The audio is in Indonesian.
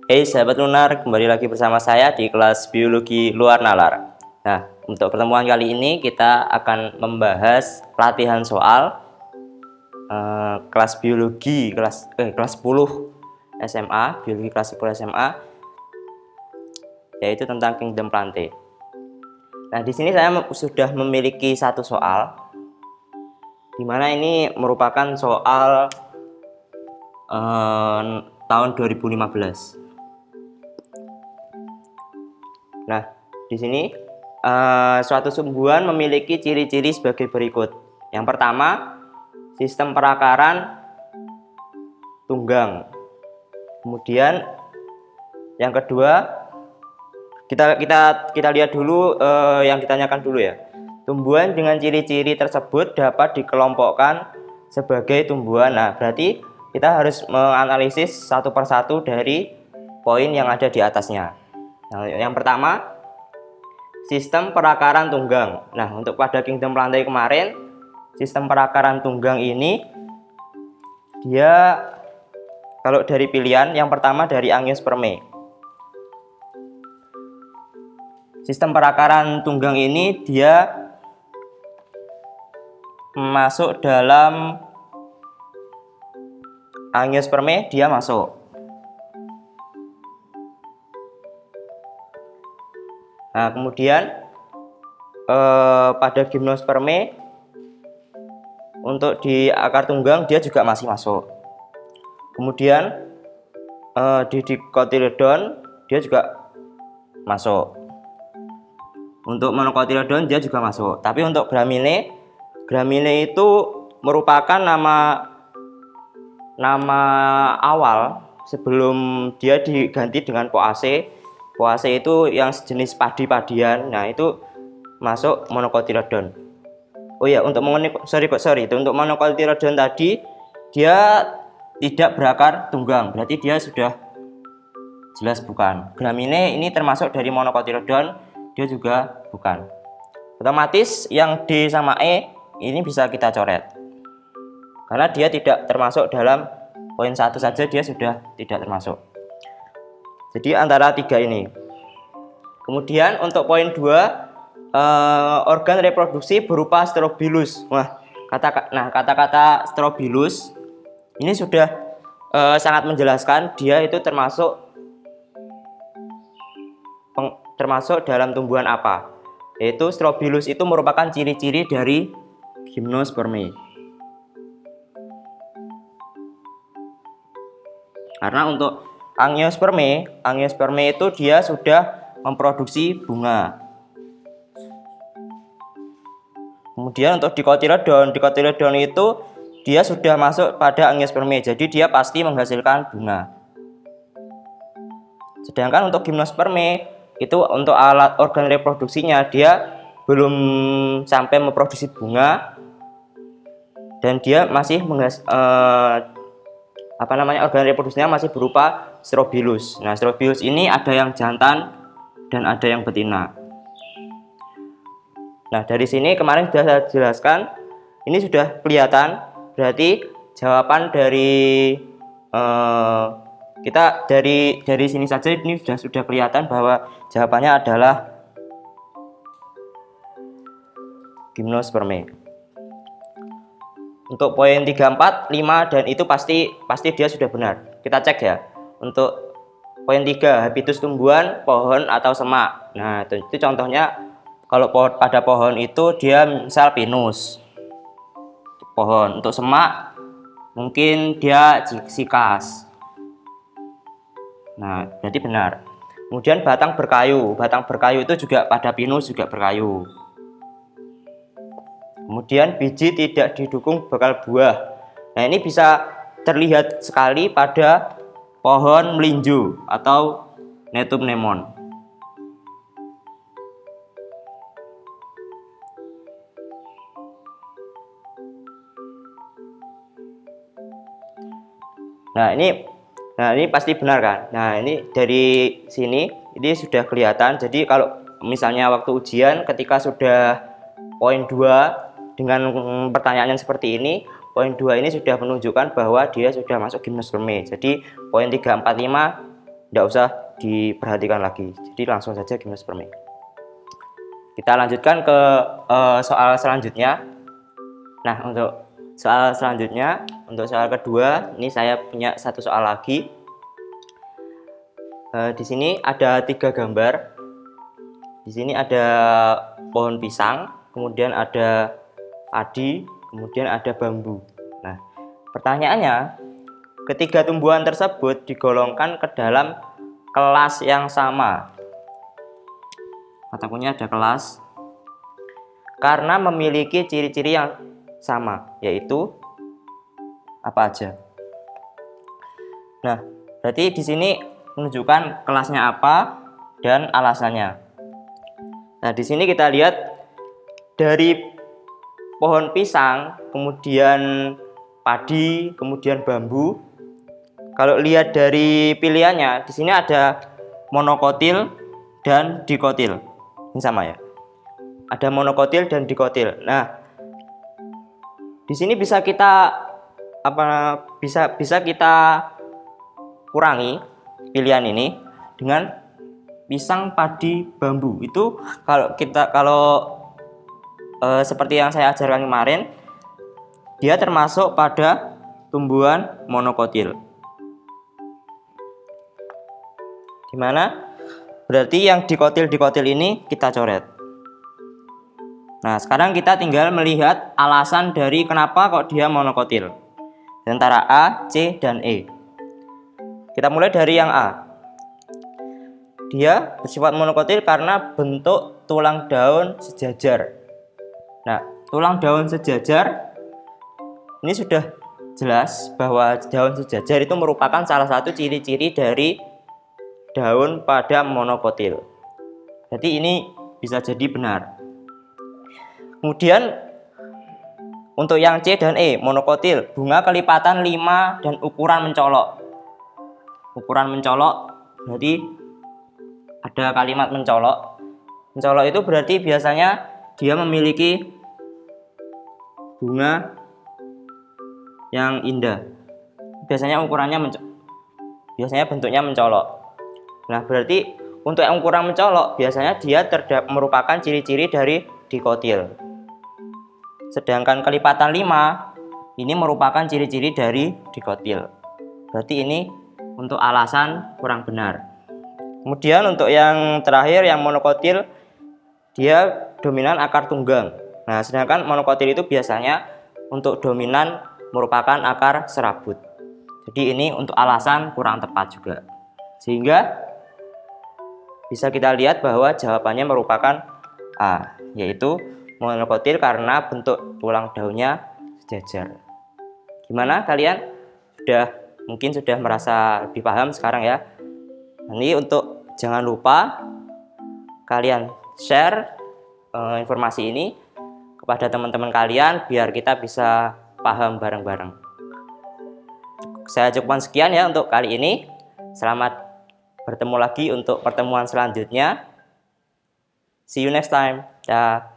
Hey sahabat lunar, kembali lagi bersama saya di kelas biologi luar nalar. Nah, untuk pertemuan kali ini kita akan membahas pelatihan soal kelas biologi kelas 10 SMA, biologi kelas 10 SMA, yaitu tentang Kingdom Plantae. Nah, di sini saya sudah memiliki satu soal, di mana ini merupakan soal tahun 2015. Nah, di sini suatu tumbuhan memiliki ciri-ciri sebagai berikut. Yang pertama, sistem perakaran tunggang. Kemudian yang kedua, kita lihat dulu yang ditanyakan dulu ya. Tumbuhan dengan ciri-ciri tersebut dapat dikelompokkan sebagai tumbuhan. Nah, berarti kita harus menganalisis satu persatu dari poin yang ada di atasnya. Nah, yang pertama, sistem perakaran tunggang. Nah, untuk pada Kingdom Plantae kemarin, sistem perakaran tunggang ini dia kalau dari pilihan yang pertama dari Angiospermae. Sistem perakaran tunggang ini dia masuk dalam Angiospermae, dia masuk. Nah, kemudian pada Gymnospermae untuk di akar tunggang dia juga masih masuk. Kemudian di Dicotyledon dia juga masuk. Untuk Monocotyledon dia juga masuk. Tapi untuk Gramineae itu merupakan nama awal sebelum dia diganti dengan Poaceae. Poaceae itu yang sejenis padi-padian. Nah, itu masuk Monocotyledon. Oh ya, untuk untuk Monocotyledon tadi dia tidak berakar tunggang. Berarti dia sudah jelas bukan. Gramineae ini termasuk dari Monocotyledon, dia juga bukan. Otomatis yang D sama E ini bisa kita coret. Karena dia tidak termasuk dalam poin 1 saja, dia sudah tidak termasuk. Jadi antara 3 ini. Kemudian untuk poin 2, organ reproduksi berupa strobilus. Kata-kata strobilus ini sudah sangat menjelaskan dia itu termasuk dalam tumbuhan apa. Yaitu strobilus itu merupakan ciri-ciri dari Gymnospermae. Karena untuk Angiospermae itu dia sudah memproduksi bunga. Kemudian untuk Dicotyledon itu dia sudah masuk pada Angiospermae, jadi dia pasti menghasilkan bunga. Sedangkan untuk Gymnospermae itu untuk alat organ reproduksinya dia belum sampai memproduksi bunga dan dia masih organ reproduksinya masih berupa strobilus. Nah, strobilus ini ada yang jantan dan ada yang betina. Nah, dari sini kemarin sudah saya jelaskan, ini sudah kelihatan, berarti jawaban dari kita dari sini saja ini sudah kelihatan bahwa jawabannya adalah Gymnospermae. Untuk poin 3, 4, 5 dan itu pasti dia sudah benar. Kita cek ya. Untuk poin 3, habitus tumbuhan, pohon atau semak. Nah, itu contohnya kalau pada pohon itu dia misal pinus. Pohon. Untuk semak mungkin dia sikas. Nah, berarti benar. Kemudian batang berkayu itu juga pada pinus juga berkayu. Kemudian biji tidak didukung bakal buah. Nah, ini bisa terlihat sekali pada pohon melinjo atau Netum nemon. Nah, ini pasti benar kan? Nah, ini dari sini ini sudah kelihatan. Jadi kalau misalnya waktu ujian ketika sudah poin 2 dengan pertanyaan yang seperti ini, poin 2 ini sudah menunjukkan bahwa dia sudah masuk gimnosperme. Jadi poin 3, 4, 5 tidak usah diperhatikan lagi. Jadi langsung saja gimnosperme. Kita lanjutkan ke soal selanjutnya. Nah, untuk soal selanjutnya, untuk soal kedua, ini saya punya satu soal lagi. Di sini ada 3 gambar. Di sini ada pohon pisang, kemudian ada padi, kemudian ada bambu. Nah, pertanyaannya, ketiga tumbuhan tersebut digolongkan ke dalam kelas yang sama. Katakannya ada kelas karena memiliki ciri-ciri yang sama, yaitu apa aja? Nah, berarti di sini menunjukkan kelasnya apa dan alasannya. Nah, di sini kita lihat dari pohon pisang, kemudian padi, kemudian bambu. Kalau lihat dari pilihannya, di sini ada monokotil dan dikotil. Ini sama ya. Ada monokotil dan dikotil. Nah, di sini bisa kita bisa kita kurangi pilihan ini dengan pisang, padi, bambu. Itu kalau seperti yang saya ajarkan kemarin, dia termasuk pada tumbuhan monokotil. Gimana? Berarti yang dikotil ini kita coret. Nah, sekarang kita tinggal melihat alasan dari kenapa kok dia monokotil. Antara A, C, dan E. Kita mulai dari yang A. Dia bersifat monokotil karena bentuk tulang daun sejajar. Nah, tulang daun sejajar ini sudah jelas bahwa daun sejajar itu merupakan salah satu ciri-ciri dari daun pada monokotil. Jadi ini bisa jadi benar. Kemudian untuk yang C dan E, monokotil, bunga kelipatan 5 dan ukuran mencolok. Ukuran mencolok berarti ada kalimat mencolok. Mencolok itu berarti biasanya dia memiliki bunga yang indah. Biasanya biasanya bentuknya mencolok. Nah, berarti untuk yang ukuran mencolok biasanya dia merupakan ciri-ciri dari dikotil. Sedangkan kelipatan 5 ini merupakan ciri-ciri dari dikotil. Berarti ini untuk alasan kurang benar. Kemudian untuk yang terakhir, yang monokotil, dia dominan akar tunggang. Nah, sedangkan monokotil itu biasanya untuk dominan merupakan akar serabut. Jadi ini untuk alasan kurang tepat juga. Sehingga bisa kita lihat bahwa jawabannya merupakan A, yaitu monokotil karena bentuk tulang daunnya sejajar. Gimana kalian? Mungkin sudah merasa lebih paham sekarang ya. Nanti untuk jangan lupa kalian share informasi ini kepada teman-teman kalian biar kita bisa paham bareng-bareng. Saya cukupkan sekian ya untuk kali ini. Selamat bertemu lagi untuk pertemuan selanjutnya. See you next time. Dah.